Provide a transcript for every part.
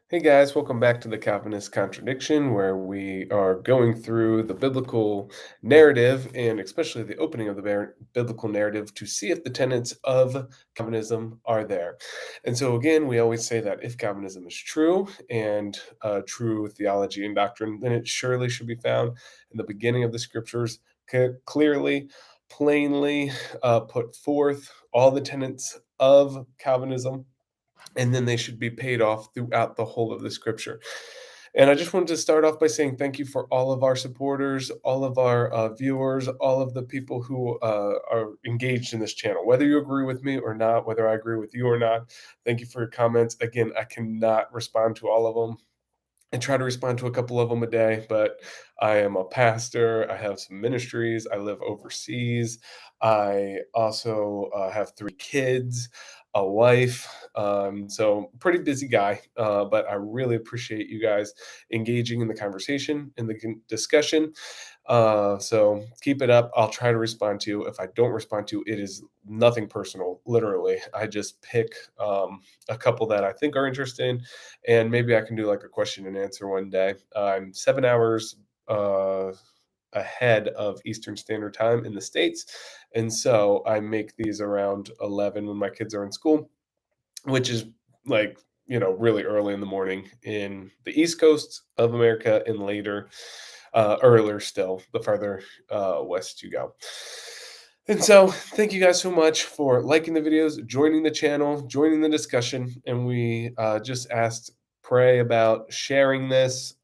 Hey guys, welcome back to the Calvinist Contradiction, where we are going through the biblical narrative and especially the opening of the biblical narrative to see if the tenets of Calvinism are there. And so, again, we always say that if Calvinism is true and true theology and doctrine, then it surely should be found in the beginning of the scriptures, clearly, plainly put forth all the tenets of Calvinism, and then they should be paid off throughout the whole of the scripture. And I just wanted to start off by saying thank you for all of our supporters, all of our viewers, all of the people who are engaged in this channel, whether you agree with me or not, whether I agree with you or not. Thank you for your comments. Again, I cannot respond to all of them. I try to respond to a couple of them a day, but I am a pastor. I have some ministries. I live overseas. I also have three kids, a wife. So, pretty busy guy, but I really appreciate you guys engaging in the conversation, in the discussion. So keep it up. I'll try to respond to you. If I don't respond to you, it is nothing personal. Literally, I just pick a couple that I think are interesting, and maybe I can do like a question and answer one day. I'm 7 hours uh, ahead of Eastern Standard Time in the States, and so I make these around 11 when my kids are in school, which is like, really early in the morning in the East Coast of America and later, earlier still, the farther west you go. And so, thank you guys so much for liking the videos, joining the channel, joining the discussion. And we just asked, pray about sharing this.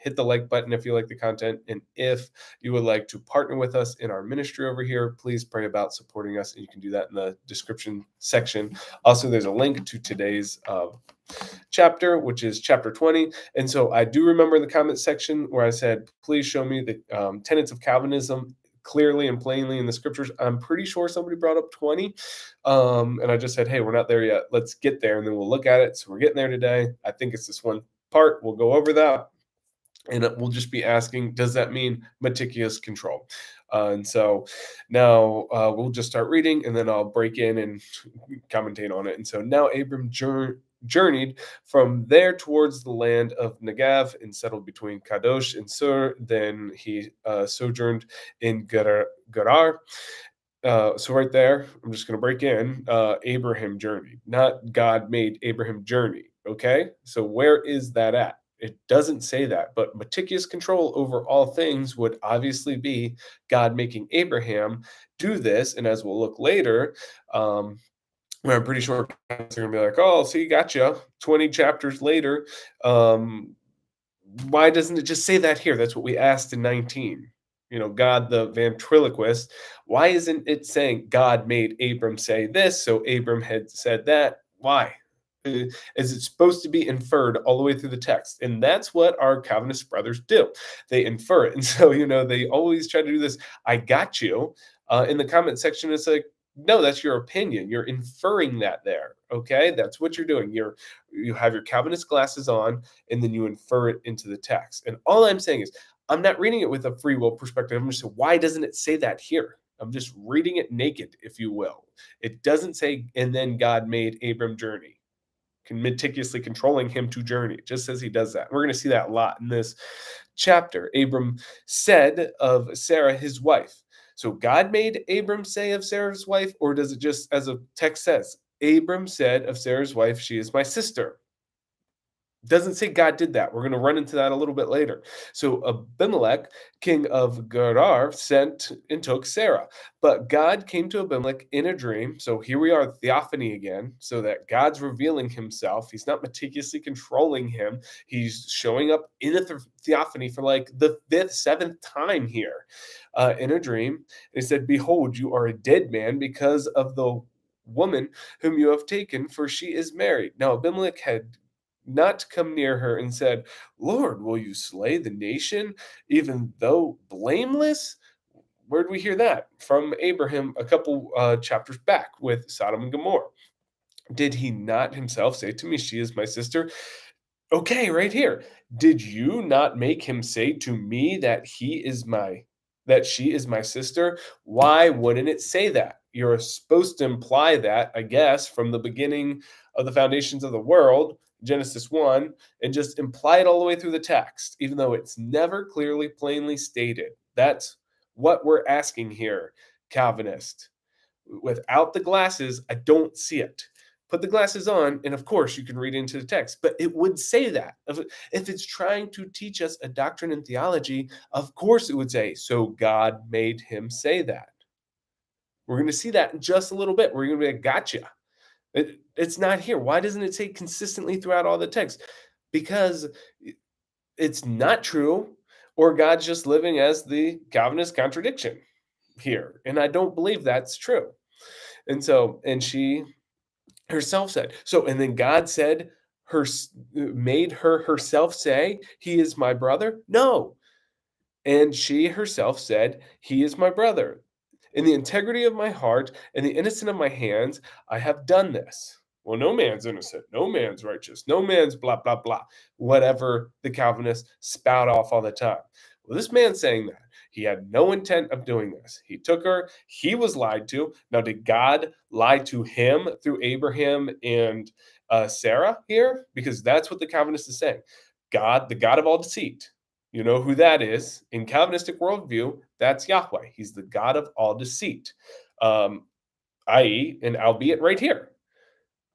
Hit the like button if you like the content. And if you would like to partner with us in our ministry over here, please pray about supporting us. And you can do that in the description section. Also, there's a link to today's chapter, which is chapter 20. And so I do remember in the comment section where I said, please show me the tenets of Calvinism clearly and plainly in the scriptures. I'm pretty sure somebody brought up 20. And I just said, hey, we're not there yet. Let's get there and then we'll look at it. So we're getting there today. I think it's this one part. We'll go over that. And we'll just be asking, does that mean meticulous control? And so now we'll just start reading, and then I'll break in and commentate on it. And so now Abram journeyed from there towards the land of Negev and settled between Kadosh and Sur. Then he sojourned in Gerar. So right there, I'm just going to break in. Abraham journeyed, not God made Abraham journey. Okay, so where is that at? It doesn't say that, but meticulous control over all things would obviously be God making Abraham do this. And as we'll look later, where I'm pretty sure they're gonna be like, "Oh, see, gotcha." 20 chapters later, um, why doesn't it just say that here? That's what we asked in 19. God the ventriloquist. Why isn't it saying God made Abram say this, so Abram had said that? Why? Is it supposed to be inferred all the way through the text? And that's what our Calvinist brothers do. They infer it. And so, they always try to do this. I got you. In the comment section, it's like, no, that's your opinion. You're inferring that there. Okay. That's what you're doing. You have your Calvinist glasses on, and then you infer it into the text. And all I'm saying is, I'm not reading it with a free will perspective. I'm just saying, why doesn't it say that here? I'm just reading it naked, if you will. It doesn't say, and then God made Abram journey, meticulously controlling him to journey. It just says he does that. We're going to see that a lot in this chapter. Abram said of Sarah, his wife. So God made Abram say of Sarah's wife, or does it just, as a text says, Abram said of Sarah's wife, she is my sister? Doesn't say God did that. We're going to run into that a little bit later. So Abimelech, king of Gerar, sent and took Sarah. But God came to Abimelech in a dream. So here we are, theophany again, so that God's revealing himself. He's not meticulously controlling him. He's showing up in a theophany for like the fifth, seventh time here in a dream. And he said, behold, you are a dead man because of the woman whom you have taken, for she is married. Now Abimelech had not come near her and said, Lord, will you slay the nation, even though blameless? Where did we hear that? From Abraham a couple chapters back with Sodom and Gomorrah. Did he not himself say to me, she is my sister? Okay, right here. Did you not make him say to me that she is my sister? Why wouldn't it say that? You're supposed to imply that, I guess, from the beginning of the foundations of the world. Genesis 1 and just imply it all the way through the text, even though it's never clearly, plainly stated. That's what we're asking here, Calvinist. Without the glasses, I don't see it. Put the glasses on, and of course, you can read into the text, but it would say that. If it's trying to teach us a doctrine and theology, of course it would say, so God made him say that. We're going to see that in just a little bit. We're going to be like, gotcha. It's not here. Why doesn't it say consistently throughout all the text? Because it's not true, or God's just living as the Calvinist contradiction here. And I don't believe that's true. And she herself said, so, and then God said, made her herself say, he is my brother? No. And she herself said, he is my brother. In the integrity of my heart and the innocence of my hands, I have done this. Well, no man's innocent. No man's righteous. No man's blah, blah, blah. Whatever the Calvinists spout off all the time. Well, this man's saying that. He had no intent of doing this. He took her. He was lied to. Now, did God lie to him through Abraham and Sarah here? Because that's what the Calvinist is saying. God, the God of all deceit, you know who that is. In Calvinistic worldview, that's Yahweh. He's the God of all deceit, um, i.e., and albeit right here,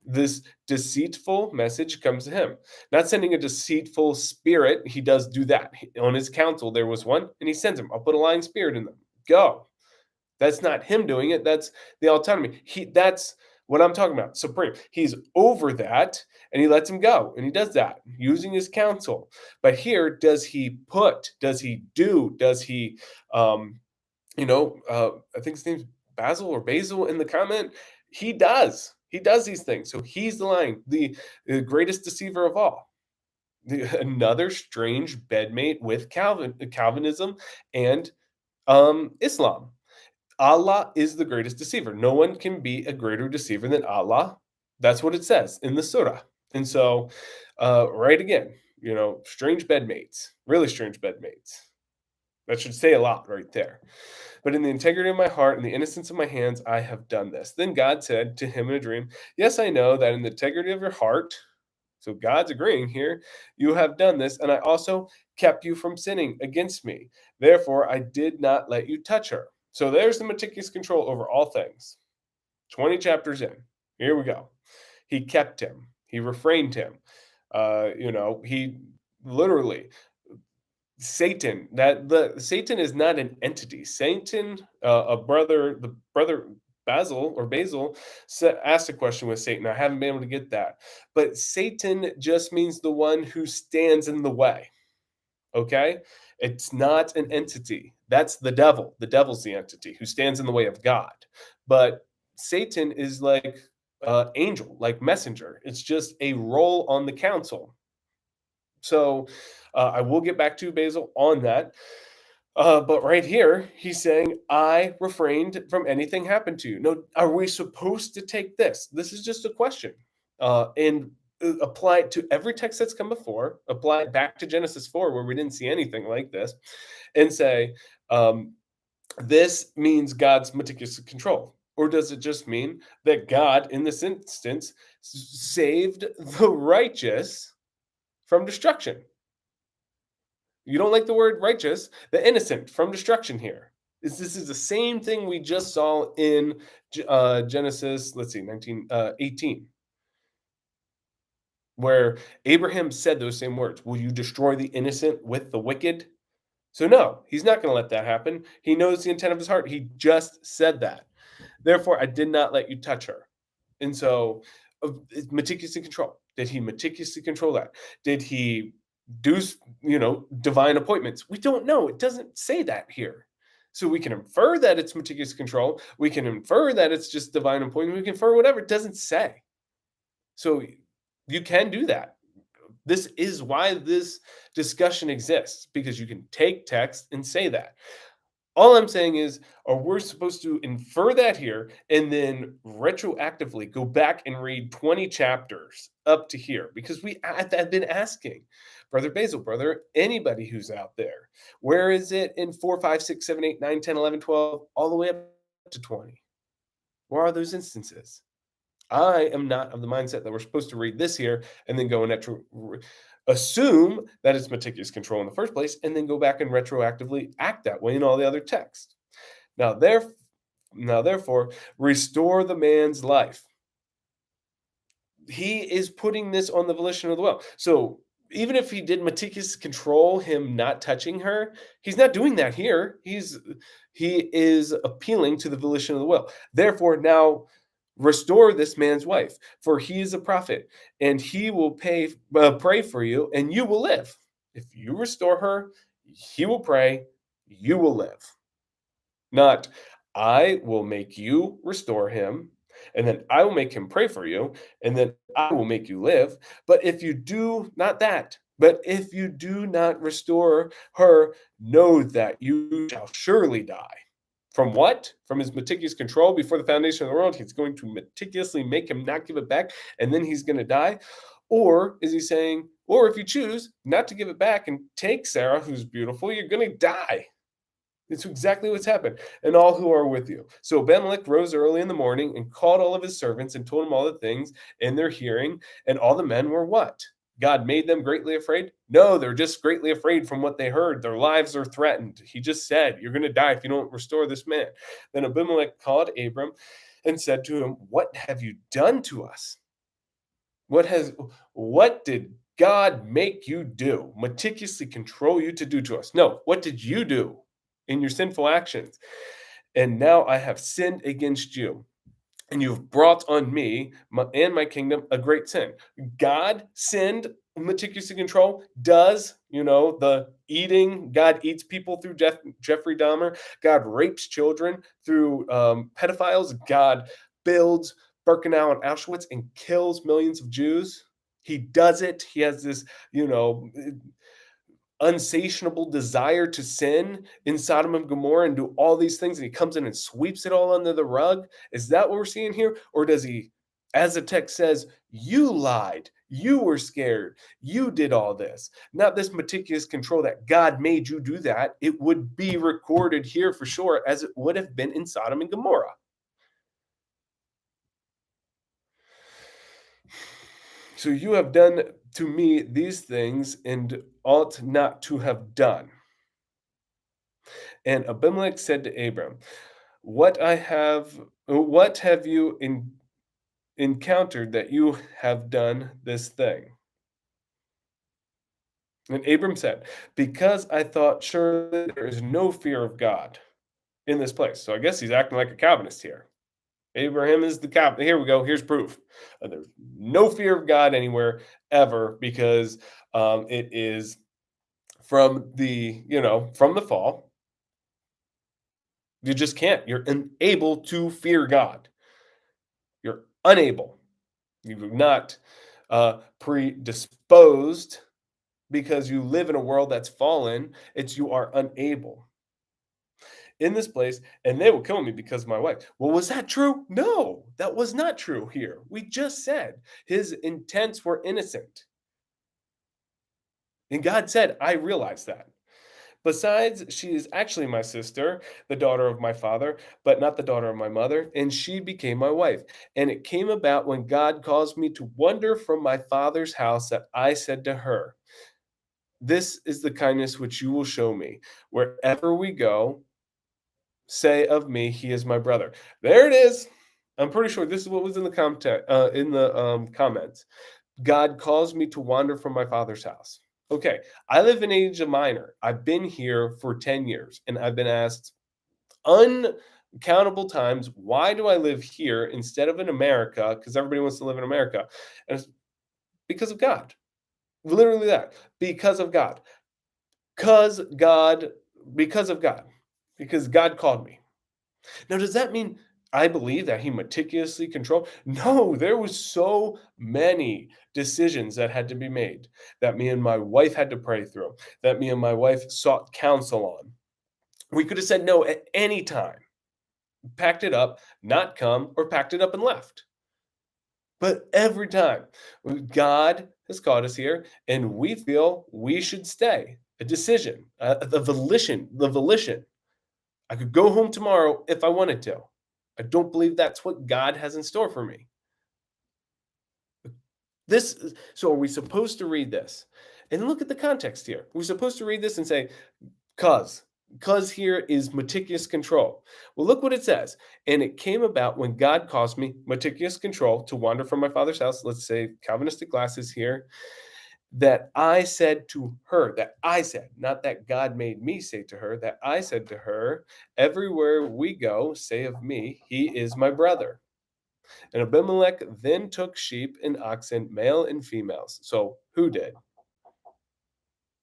this deceitful message comes to him. Not sending a deceitful spirit. He does do that. On his council, there was one, and he sends him. I'll put a lying spirit in them. Go. That's not him doing it. That's the autonomy. That's what I'm talking about. Supreme. He's over that and he lets him go. And he does that using his counsel. But here, does he do, does he I think his name's Basil in the comment. He does. He does these things. So he's the lying, the greatest deceiver of all. Another strange bedmate with Calvinism and Islam. Allah is the greatest deceiver. No one can be a greater deceiver than Allah. That's what it says in the surah. And so, right again, strange bedmates, really strange bedmates. That should say a lot right there. But in the integrity of my heart and the innocence of my hands, I have done this. Then God said to him in a dream, yes, I know that in the integrity of your heart, so God's agreeing here, you have done this, and I also kept you from sinning against me. Therefore, I did not let you touch her. So there's the meticulous control over all things. 20 chapters in. Here we go. He kept him. He refrained him. He literally Satan is not an entity. Satan, the brother Basil asked a question with Satan. I haven't been able to get that, but Satan just means the one who stands in the way. Okay, it's not an entity. That's the devil. The devil's the entity who stands in the way of God. But Satan is like angel, like messenger. It's just a role on the council. So I will get back to Basil on that. But right here, he's saying, I refrained from anything happened to you. No, are we supposed to take this? This is just a question. And apply it to every text that's come before, apply it back to Genesis 4, where we didn't see anything like this, and say, this means God's meticulous control. Or does it just mean that God, in this instance, saved the righteous from destruction? You don't like the word righteous, the innocent from destruction here. This is the same thing we just saw in Genesis, 18, where Abraham said those same words. Will you destroy the innocent with the wicked? So no, he's not going to let that happen. He knows the intent of his heart. He just said that. Therefore, I did not let you touch her. And so, meticulously control. Did he meticulously control that? Did he do, divine appointments? We don't know. It doesn't say that here. So we can infer that it's meticulous control. We can infer that it's just divine appointment. We can infer whatever. It doesn't say. So you can do that. This is why this discussion exists, because you can take text and say that. All I'm saying is, we're supposed to infer that here and then retroactively go back and read 20 chapters up to here, because I've been asking Brother Basil, brother, anybody who's out there, where is it in 4, 5, 6, 7, 8, 9, 10, 11, 12, all the way up to 20? Where are those instances? I am not of the mindset that we're supposed to read this here and then go and assume that it's meticulous control in the first place, and then go back and retroactively act that way in all the other texts. Now, therefore, restore the man's life. He is putting this on the volition of the will. So even if he did meticulous control him not touching her, he's not doing that here. He is appealing to the volition of the will. Therefore, now restore this man's wife, for he is a prophet, and he will pray for you, and you will live. If you restore her, he will pray, you will live. Not, I will make you restore him, and then I will make him pray for you, and then I will make you live. But if you do not that, but if you do not restore her, know that you shall surely die. From what? From his meticulous control before the foundation of the world. He's going to meticulously make him not give it back, and then he's going to die. Or is he saying, or if you choose not to give it back and take Sarah, who's beautiful, you're going to die. It's exactly what's happened, and all who are with you. So Abimelech rose early in the morning and called all of his servants and told them all the things in their hearing. And all the men were what? God made them greatly afraid? No, they're just greatly afraid from what they heard. Their lives are threatened. He just said, you're going to die if you don't restore this man. Then Abimelech called Abram and said to him, what have you done to us? What did God make you do? Meticulously control you to do to us? No, what did you do in your sinful actions? And now I have sinned against you, and you've brought on me and my kingdom a great sin. God sinned meticulously control, does, the eating. God eats people through Jeffrey Dahmer. God rapes children through pedophiles. God builds Birkenau and Auschwitz and kills millions of Jews. He does it. He has this, you know, unsatiable desire to sin in Sodom and Gomorrah and do all these things, and he comes in and sweeps it all under the rug. Is that what we're seeing here? Or does he, as the text says, you lied, you were scared, you did all this? Not this meticulous control that God made you do that. It would be recorded here for sure, as it would have been in Sodom and Gomorrah. So you have done to me these things and ought not to have done. And Abimelech said to Abram, what have you encountered that you have done this thing? And Abram said, because I thought surely there is no fear of God in this place. So I guess he's acting like a Calvinist here. Abraham is the Calvinist. Here we go. Here's proof. There's no fear of God anywhere ever, because it is from from the fall. You just can't. You're unable to fear God. You're unable. You're not predisposed because you live in a world that's fallen. It's you are unable in this place, and they will kill me because of my wife. Well, was that true? No, that was not true here. We just said his intents were innocent. And God said, I realize that. Besides, she is actually my sister, the daughter of my father, but not the daughter of my mother, and she became my wife. And it came about when God caused me to wander from my father's house that I said to her, this is the kindness which you will show me. Wherever we go, say of me, he is my brother. There it is. I'm pretty sure this is what was in the comments. God caused me to wander from my father's house. Okay, I live in age of minor. I've been here for 10 years, and I've been asked uncountable times, why do I live here instead of in America? Because everybody wants to live in America. And it's because of God. Literally that. Because of God. Because God, because of God. Because God called me. Now, does that mean I believe that he meticulously controlled? No, there was so many decisions that had to be made that me and my wife had to pray through, that me and my wife sought counsel on. We could have said no at any time, packed it up, not come, or packed it up and left. But every time, God has called us here, and we feel we should stay. A decision, the volition. I could go home tomorrow if I wanted to. I don't believe that's what God has in store for me. So are we supposed to read this? And look at the context here. We're supposed to read this and say, cause. Cause here is meticulous control. Well, look what it says. And it came about when God caused me meticulous control to wander from my father's house. Let's say Calvinistic glasses here. That I said to her, that I said, not that God made me say to her, that I said to her, everywhere we go, say of me, he is my brother. And Abimelech then took sheep and oxen, male and females. So who did?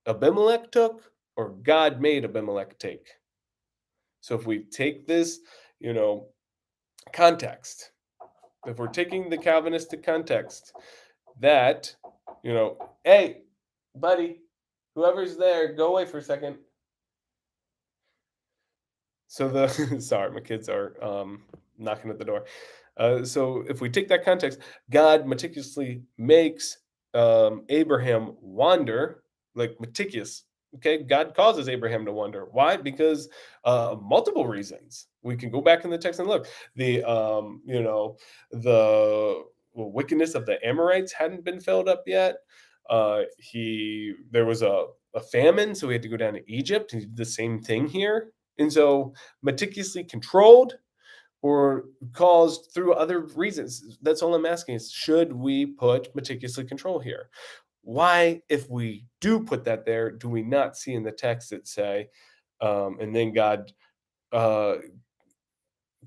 Abimelech took, or God made Abimelech take? So if we take this, you know, context, if we're taking the Calvinistic context, that, hey, buddy, whoever's there, go away for a second. So the sorry, my kids are knocking at the door. So if we take that context, God meticulously makes Abraham wander, like meticulous. Okay, God causes Abraham to wander. Why? Because multiple reasons. We can go back in the text and look. The wickedness of the Amorites hadn't been filled up yet. There was a famine, so he had to go down to Egypt. He did the same thing here, and so meticulously controlled or caused through other reasons. That's all I'm asking is, should we put meticulously control here? Why, if we do put that there, do we not see in the text that say, and then God uh,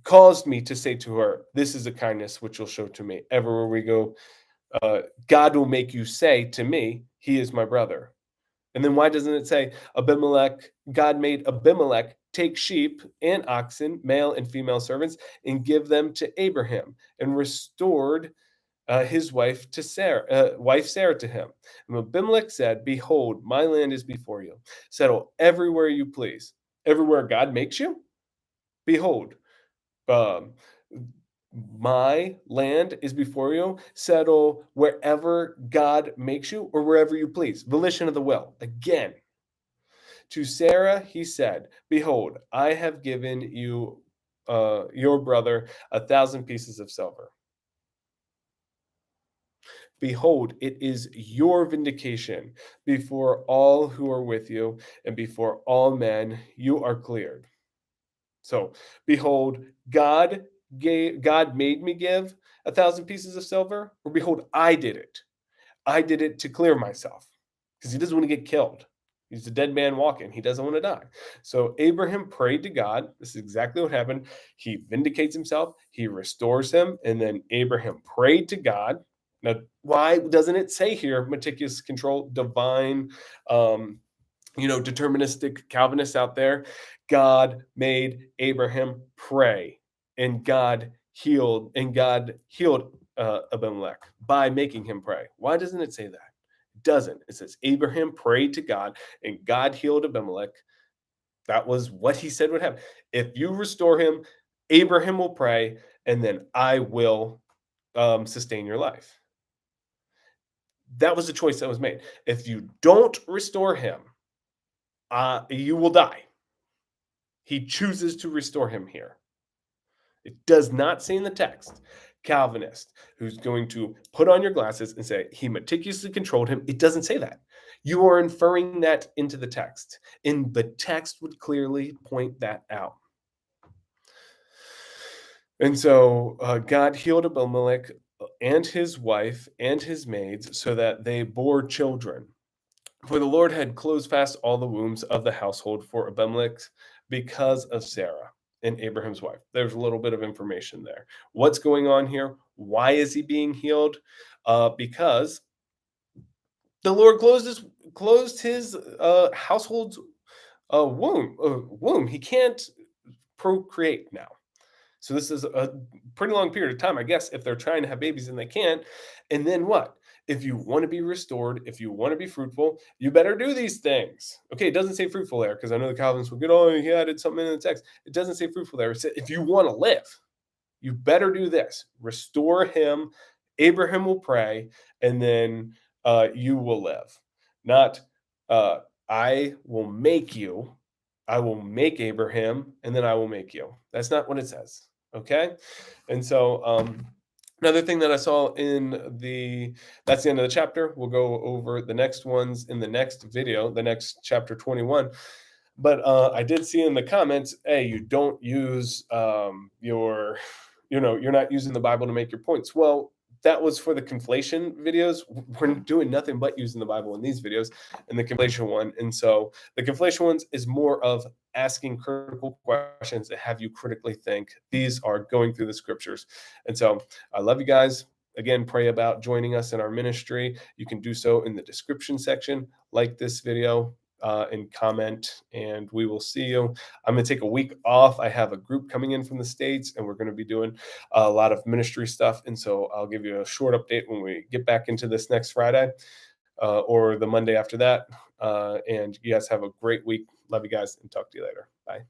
caused me to say to her, this is a kindness which you'll show to me. Everywhere we go, God will make you say to me, he is my brother. And then why doesn't it say God made Abimelech take sheep and oxen, male and female servants, and give them to Abraham, and restored his wife Sarah to him. And Abimelech said, behold, my land is before you. Settle everywhere you please. Everywhere God makes you, behold, um, my land is before you. Settle wherever God makes you or wherever you please. Volition of the will. Again, to Sarah he said, behold, I have given you your brother 1,000 pieces of silver. Behold, it is your vindication before all who are with you, and before all men you are cleared. So, behold, God made me give 1,000 pieces of silver, or behold, I did it. I did it to clear myself because he doesn't want to get killed. He's a dead man walking. He doesn't want to die. So Abraham prayed to God. This is exactly what happened. He vindicates himself, he restores him, and then Abraham prayed to God. Now, why doesn't it say here meticulous control, divine, deterministic Calvinists out there? God made Abraham pray, and God healed Abimelech by making him pray. Why doesn't it say that? It doesn't. It says Abraham prayed to God, and God healed Abimelech. That was what he said would happen. If you restore him, Abraham will pray, and then I will sustain your life. That was the choice that was made. If you don't restore him, you will die. He chooses to restore him here. It does not say in the text, Calvinist, who's going to put on your glasses and say, he meticulously controlled him. It doesn't say that. You are inferring that into the text, and the text would clearly point that out. And so God healed Abimelech and his wife and his maids so that they bore children. For the Lord had closed fast all the wombs of the household for Abimelech because of Sarah and Abraham's wife. There's a little bit of information there. What's going on here? Why is he being healed? Because the Lord closed his household's womb. He can't procreate now. So this is a pretty long period of time, I guess, if they're trying to have babies and they can't. And then what? If you want to be restored, if you want to be fruitful, you better do these things. Okay, it doesn't say fruitful there because I know the Calvinists will get, oh, he added something in the text. It doesn't say fruitful there. It says, if you want to live, you better do this. Restore him. Abraham will pray, and then you will live. Not, I will make you. I will make Abraham, and then I will make you. That's not what it says. Okay, and so Another thing that I saw in the that's the end of the chapter. We'll go over the next ones in the next video, the next chapter 21. But I did see in the comments, hey, you don't use your, you're not using the Bible to make your points. Well, that was for the conflation videos. We're doing nothing but using the Bible in these videos and the conflation one. And so the conflation ones is more of asking critical questions that have you critically think. These are going through the scriptures. And so I love you guys. Again, pray about joining us in our ministry. You can do so in the description section. Like this video, and comment, and we will see you. I'm going to take a week off. I have a group coming in from the States, and we're going to be doing a lot of ministry stuff. And so I'll give you a short update when we get back into this next Friday, or the Monday after that. And you guys have a great week. Love you guys, and talk to you later. Bye.